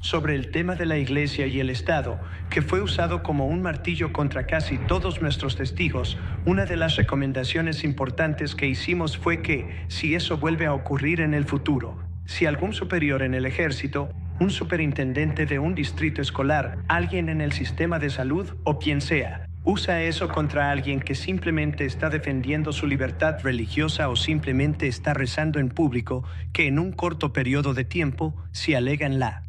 sobre el tema de la Iglesia y el Estado, que fue usado como un martillo contra casi todos nuestros testigos, una de las recomendaciones importantes que hicimos fue que, si eso vuelve a ocurrir en el futuro, si algún superior en el ejército, un superintendente de un distrito escolar, alguien en el sistema de salud o quien sea, usa eso contra alguien que simplemente está defendiendo su libertad religiosa o simplemente está rezando en público, que en un corto periodo de tiempo, si alegan la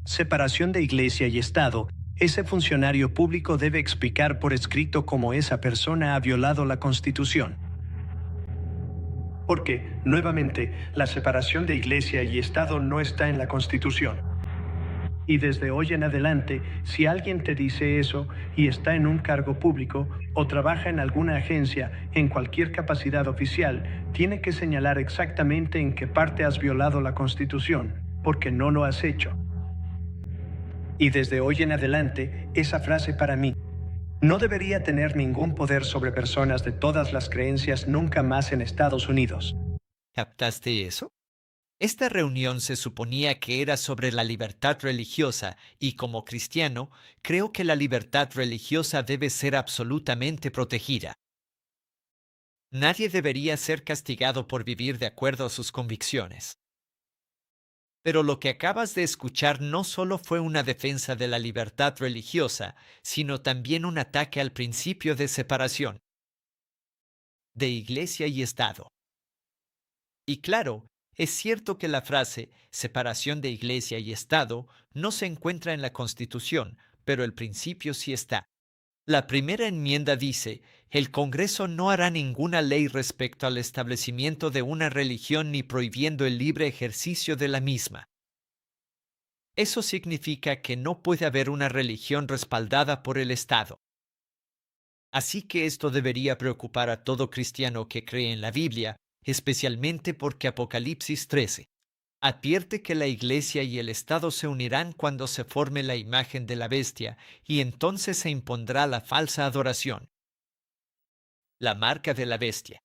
separación de Iglesia y Estado, ese funcionario público debe explicar por escrito cómo esa persona ha violado la Constitución. Porque, nuevamente, la separación de Iglesia y Estado no está en la Constitución. Y desde hoy en adelante, si alguien te dice eso y está en un cargo público o trabaja en alguna agencia, en cualquier capacidad oficial, tiene que señalar exactamente en qué parte has violado la Constitución, porque no lo has hecho. Y desde hoy en adelante, esa frase para mí no debería tener ningún poder sobre personas de todas las creencias nunca más en Estados Unidos. ¿Captaste eso? Esta reunión se suponía que era sobre la libertad religiosa y como cristiano, creo que la libertad religiosa debe ser absolutamente protegida. Nadie debería ser castigado por vivir de acuerdo a sus convicciones. Pero lo que acabas de escuchar no solo fue una defensa de la libertad religiosa, sino también un ataque al principio de separación de Iglesia y Estado. Y claro, es cierto que la frase separación de Iglesia y Estado no se encuentra en la Constitución, pero el principio sí está. La primera enmienda dice, el Congreso no hará ninguna ley respecto al establecimiento de una religión ni prohibiendo el libre ejercicio de la misma. Eso significa que no puede haber una religión respaldada por el Estado. Así que esto debería preocupar a todo cristiano que cree en la Biblia, especialmente porque Apocalipsis 13 advierte que la Iglesia y el Estado se unirán cuando se forme la imagen de la bestia y entonces se impondrá la falsa adoración, la marca de la bestia.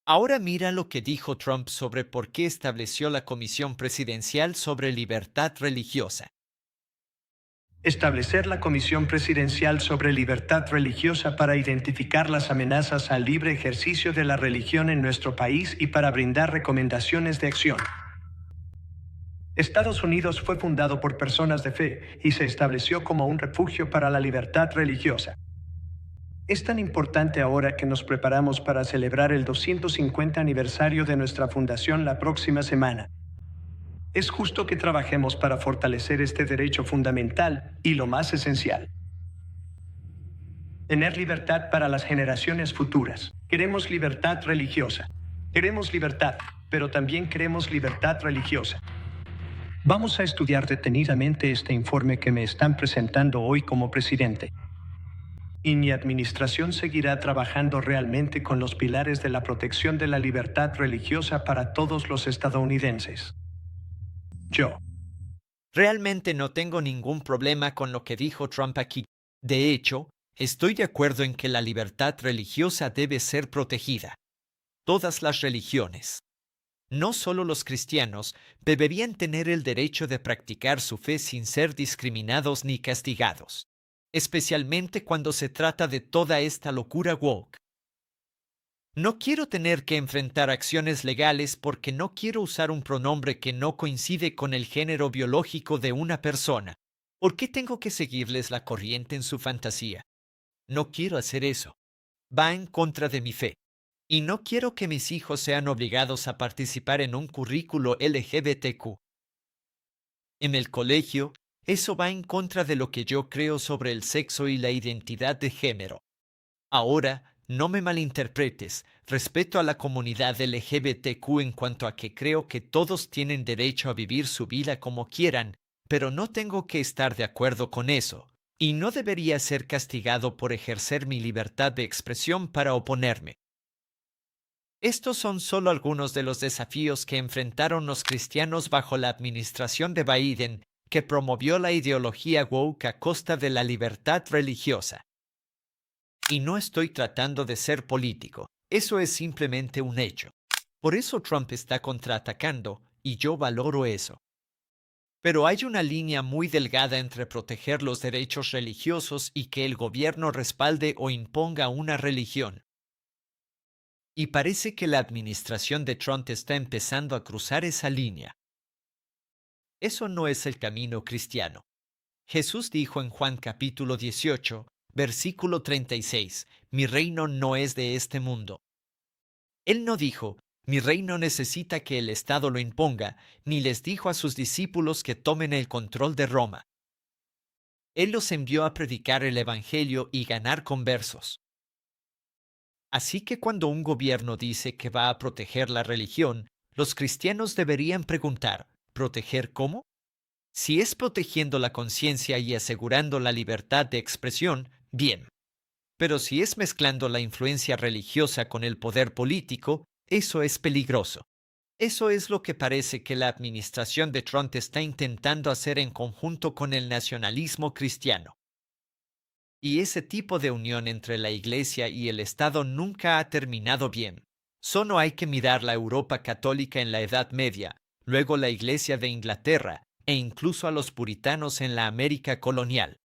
Ahora mira lo que dijo Trump sobre por qué estableció la Comisión Presidencial sobre Libertad Religiosa. Establecer la Comisión Presidencial sobre Libertad Religiosa para identificar las amenazas al libre ejercicio de la religión en nuestro país y para brindar recomendaciones de acción. Estados Unidos fue fundado por personas de fe y se estableció como un refugio para la libertad religiosa. Es tan importante ahora que nos preparamos para celebrar el 250 aniversario de nuestra fundación la próxima semana. Es justo que trabajemos para fortalecer este derecho fundamental y lo más esencial. Tener libertad para las generaciones futuras. Queremos libertad religiosa. Queremos libertad, pero también queremos libertad religiosa. Vamos a estudiar detenidamente este informe que me están presentando hoy como presidente. Y mi administración seguirá trabajando realmente con los pilares de la protección de la libertad religiosa para todos los estadounidenses. Yo. Realmente no tengo ningún problema con lo que dijo Trump aquí. De hecho, estoy de acuerdo en que la libertad religiosa debe ser protegida. Todas las religiones, no solo los cristianos, deberían tener el derecho de practicar su fe sin ser discriminados ni castigados, especialmente cuando se trata de toda esta locura woke. No quiero tener que enfrentar acciones legales porque no quiero usar un pronombre que no coincide con el género biológico de una persona. ¿Por qué tengo que seguirles la corriente en su fantasía? No quiero hacer eso. Va en contra de mi fe. Y no quiero que mis hijos sean obligados a participar en un currículo LGBTQ. En el colegio, eso va en contra de lo que yo creo sobre el sexo y la identidad de género. Ahora, no me malinterpretes, respeto a la comunidad LGBTQ en cuanto a que creo que todos tienen derecho a vivir su vida como quieran, pero no tengo que estar de acuerdo con eso, y no debería ser castigado por ejercer mi libertad de expresión para oponerme. Estos son solo algunos de los desafíos que enfrentaron los cristianos bajo la administración de Biden, que promovió la ideología woke a costa de la libertad religiosa. Y no estoy tratando de ser político, eso es simplemente un hecho. Por eso Trump está contraatacando, y yo valoro eso. Pero hay una línea muy delgada entre proteger los derechos religiosos y que el gobierno respalde o imponga una religión. Y parece que la administración de Trump está empezando a cruzar esa línea. Eso no es el camino cristiano. Jesús dijo en Juan capítulo 18, versículo 36, Mi reino no es de este mundo. Él no dijo, mi reino necesita que el Estado lo imponga, ni les dijo a sus discípulos que tomen el control de Roma. Él los envió a predicar el Evangelio y ganar conversos. Así que cuando un gobierno dice que va a proteger la religión, los cristianos deberían preguntar, ¿proteger cómo? Si es protegiendo la conciencia y asegurando la libertad de expresión, bien. Pero si es mezclando la influencia religiosa con el poder político, eso es peligroso. Eso es lo que parece que la administración de Trump está intentando hacer en conjunto con el nacionalismo cristiano. Y ese tipo de unión entre la Iglesia y el Estado nunca ha terminado bien. Solo hay que mirar la Europa católica en la Edad Media, luego la Iglesia de Inglaterra e incluso a los puritanos en la América colonial.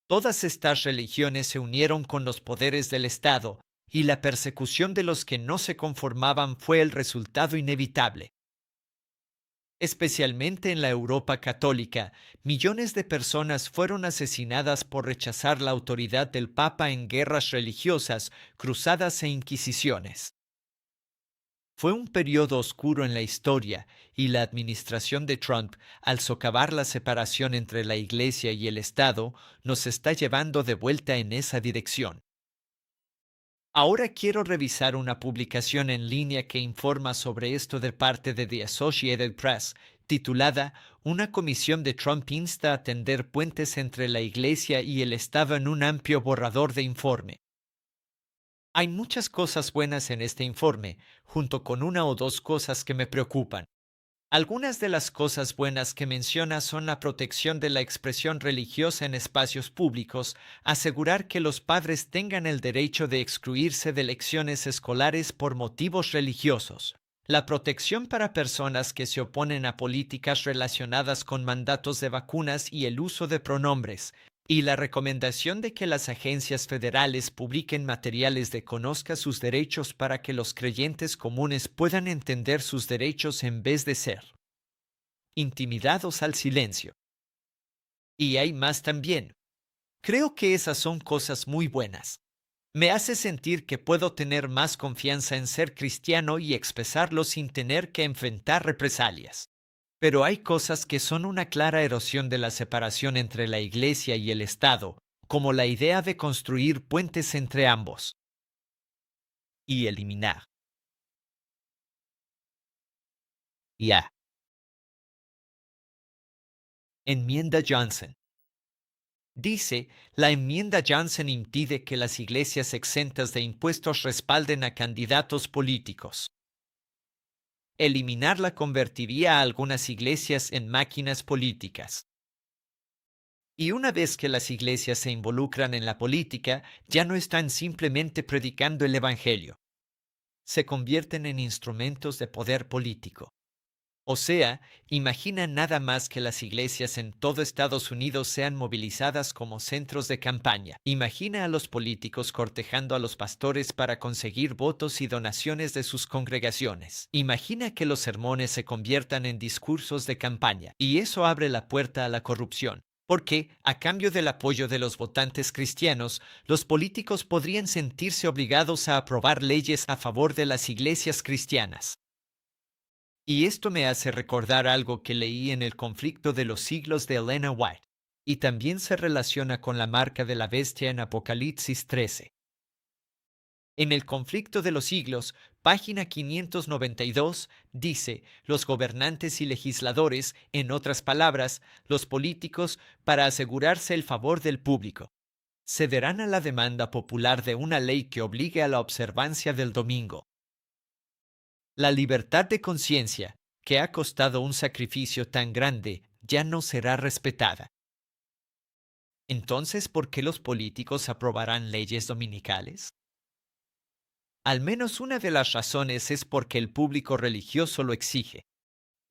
Todas estas religiones se unieron con los poderes del Estado y la persecución de los que no se conformaban fue el resultado inevitable. Especialmente en la Europa católica, millones de personas fueron asesinadas por rechazar la autoridad del Papa en guerras religiosas, cruzadas e inquisiciones. Fue un periodo oscuro en la historia y la administración de Trump, al socavar la separación entre la Iglesia y el Estado, nos está llevando de vuelta en esa dirección. Ahora quiero revisar una publicación en línea que informa sobre esto de parte de The Associated Press, titulada Una comisión de Trump insta a tender puentes entre la Iglesia y el Estado en un amplio borrador de informe. Hay muchas cosas buenas en este informe, junto con una o dos cosas que me preocupan. Algunas de las cosas buenas que menciona son la protección de la expresión religiosa en espacios públicos, asegurar que los padres tengan el derecho de excluirse de lecciones escolares por motivos religiosos, la protección para personas que se oponen a políticas relacionadas con mandatos de vacunas y el uso de pronombres, y la recomendación de que las agencias federales publiquen materiales de Conozca sus derechos para que los creyentes comunes puedan entender sus derechos en vez de ser intimidados al silencio. Y hay más también. Creo que esas son cosas muy buenas. Me hace sentir que puedo tener más confianza en ser cristiano y expresarlo sin tener que enfrentar represalias. Pero hay cosas que son una clara erosión de la separación entre la Iglesia y el Estado, como la idea de construir puentes entre ambos y eliminar. Ya. Enmienda Johnson. Dice, la enmienda Johnson impide que las iglesias exentas de impuestos respalden a candidatos políticos. Eliminarla convertiría a algunas iglesias en máquinas políticas. Y una vez que las iglesias se involucran en la política, ya no están simplemente predicando el Evangelio. Se convierten en instrumentos de poder político. O sea, imagina nada más que las iglesias en todo Estados Unidos sean movilizadas como centros de campaña. Imagina a los políticos cortejando a los pastores para conseguir votos y donaciones de sus congregaciones. Imagina que los sermones se conviertan en discursos de campaña. Y eso abre la puerta a la corrupción. Porque, a cambio del apoyo de los votantes cristianos, los políticos podrían sentirse obligados a aprobar leyes a favor de las iglesias cristianas. Y esto me hace recordar algo que leí en El conflicto de los siglos de Elena White, y también se relaciona con la marca de la bestia en Apocalipsis 13. En El conflicto de los siglos, página 592, dice, los gobernantes y legisladores, en otras palabras, los políticos, para asegurarse el favor del público, cederán a la demanda popular de una ley que obligue a la observancia del domingo. La libertad de conciencia, que ha costado un sacrificio tan grande, ya no será respetada. Entonces, ¿por qué los políticos aprobarán leyes dominicales? Al menos una de las razones es porque el público religioso lo exige.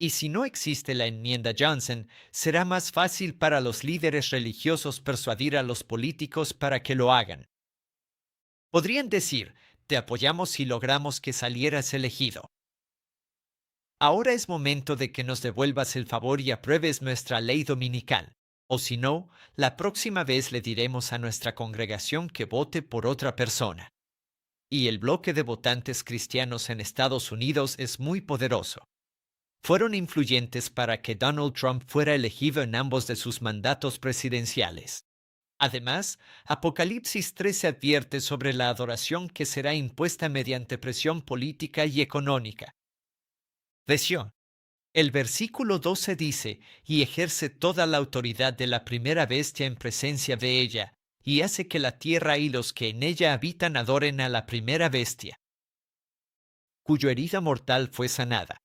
Y si no existe la enmienda Johnson, será más fácil para los líderes religiosos persuadir a los políticos para que lo hagan. Podrían decir, te apoyamos si logramos que salieras elegido. Ahora es momento de que nos devuelvas el favor y apruebes nuestra ley dominical. O si no, la próxima vez le diremos a nuestra congregación que vote por otra persona. Y el bloque de votantes cristianos en Estados Unidos es muy poderoso. Fueron influyentes para que Donald Trump fuera elegido en ambos de sus mandatos presidenciales. Además, Apocalipsis 13 advierte sobre la adoración que será impuesta mediante presión política y económica. Presión. El versículo 12 dice, y ejerce toda la autoridad de la primera bestia en presencia de ella, y hace que la tierra y los que en ella habitan adoren a la primera bestia, cuya herida mortal fue sanada.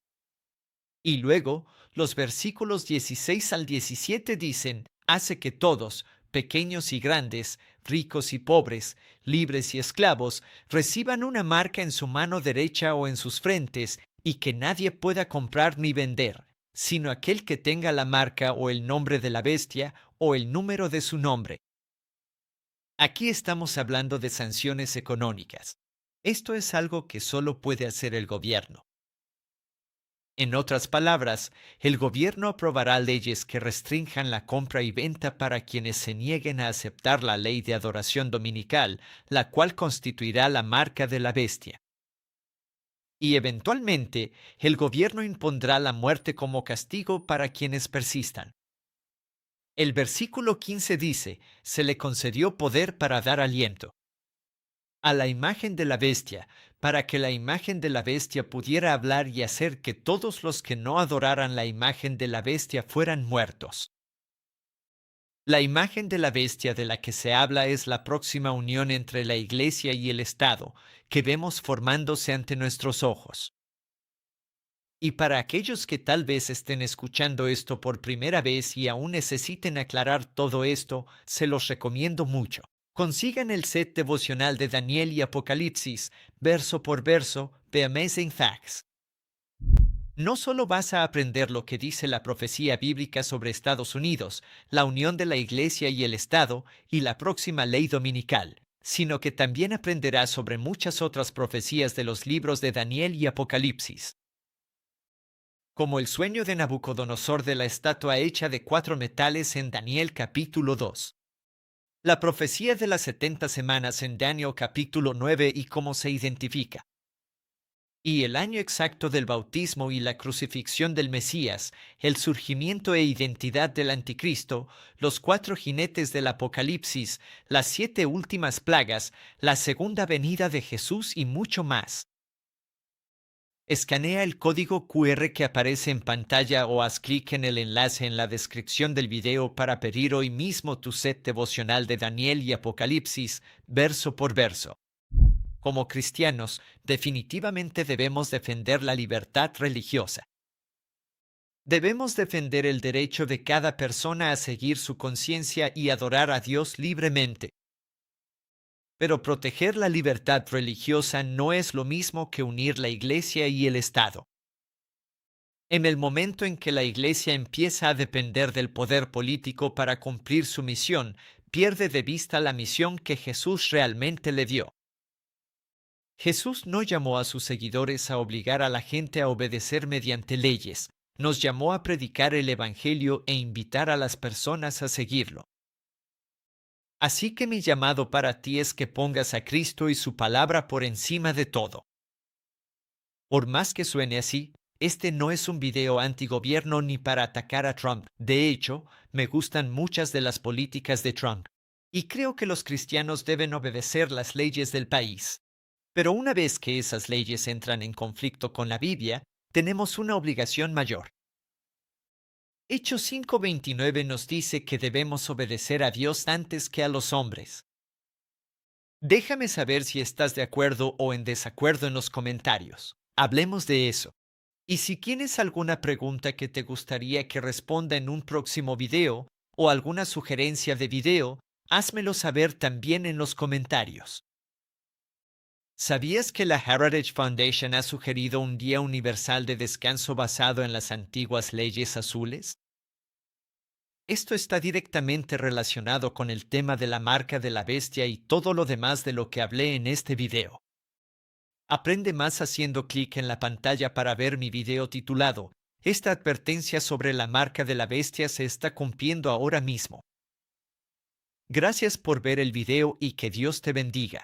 Y luego, los versículos 16 al 17 dicen, hace que todos, pequeños y grandes, ricos y pobres, libres y esclavos, reciban una marca en su mano derecha o en sus frentes, y que nadie pueda comprar ni vender, sino aquel que tenga la marca o el nombre de la bestia o el número de su nombre. Aquí estamos hablando de sanciones económicas. Esto es algo que solo puede hacer el gobierno. En otras palabras, el gobierno aprobará leyes que restrinjan la compra y venta para quienes se nieguen a aceptar la ley de adoración dominical, la cual constituirá la marca de la bestia. Y eventualmente, el gobierno impondrá la muerte como castigo para quienes persistan. El versículo 15 dice, se le concedió poder para dar aliento a la imagen de la bestia, para que la imagen de la bestia pudiera hablar y hacer que todos los que no adoraran la imagen de la bestia fueran muertos. La imagen de la bestia de la que se habla es la próxima unión entre la Iglesia y el Estado, que vemos formándose ante nuestros ojos. Y para aquellos que tal vez estén escuchando esto por primera vez y aún necesiten aclarar todo esto, se los recomiendo mucho. Consigan el set devocional de Daniel y Apocalipsis, verso por verso, The Amazing Facts. No solo vas a aprender lo que dice la profecía bíblica sobre Estados Unidos, la unión de la Iglesia y el Estado y la próxima ley dominical, sino que también aprenderás sobre muchas otras profecías de los libros de Daniel y Apocalipsis. Como el sueño de Nabucodonosor de la estatua hecha de 4 metales en Daniel capítulo 2. La profecía de las 70 semanas en Daniel capítulo 9 y cómo se identifica. Y el año exacto del bautismo y la crucifixión del Mesías, el surgimiento e identidad del Anticristo, los 4 jinetes del Apocalipsis, las 7 últimas plagas, la segunda venida de Jesús y mucho más. Escanea el código QR que aparece en pantalla o haz clic en el enlace en la descripción del video para pedir hoy mismo tu set devocional de Daniel y Apocalipsis, verso por verso. Como cristianos, definitivamente debemos defender la libertad religiosa. Debemos defender el derecho de cada persona a seguir su conciencia y adorar a Dios libremente. Pero proteger la libertad religiosa no es lo mismo que unir la Iglesia y el Estado. En el momento en que la Iglesia empieza a depender del poder político para cumplir su misión, pierde de vista la misión que Jesús realmente le dio. Jesús no llamó a sus seguidores a obligar a la gente a obedecer mediante leyes, nos llamó a predicar el Evangelio e invitar a las personas a seguirlo. Así que mi llamado para ti es que pongas a Cristo y su palabra por encima de todo. Por más que suene así, este no es un video antigobierno ni para atacar a Trump. De hecho, me gustan muchas de las políticas de Trump. Y creo que los cristianos deben obedecer las leyes del país. Pero una vez que esas leyes entran en conflicto con la Biblia, tenemos una obligación mayor. Hechos 5:29 nos dice que debemos obedecer a Dios antes que a los hombres. Déjame saber si estás de acuerdo o en desacuerdo en los comentarios. Hablemos de eso. Y si tienes alguna pregunta que te gustaría que responda en un próximo video o alguna sugerencia de video, házmelo saber también en los comentarios. ¿Sabías que la Heritage Foundation ha sugerido un día universal de descanso basado en las antiguas leyes azules? Esto está directamente relacionado con el tema de la marca de la bestia y todo lo demás de lo que hablé en este video. Aprende más haciendo clic en la pantalla para ver mi video titulado "Esta advertencia sobre la marca de la bestia se está cumpliendo ahora mismo". Gracias por ver el video y que Dios te bendiga.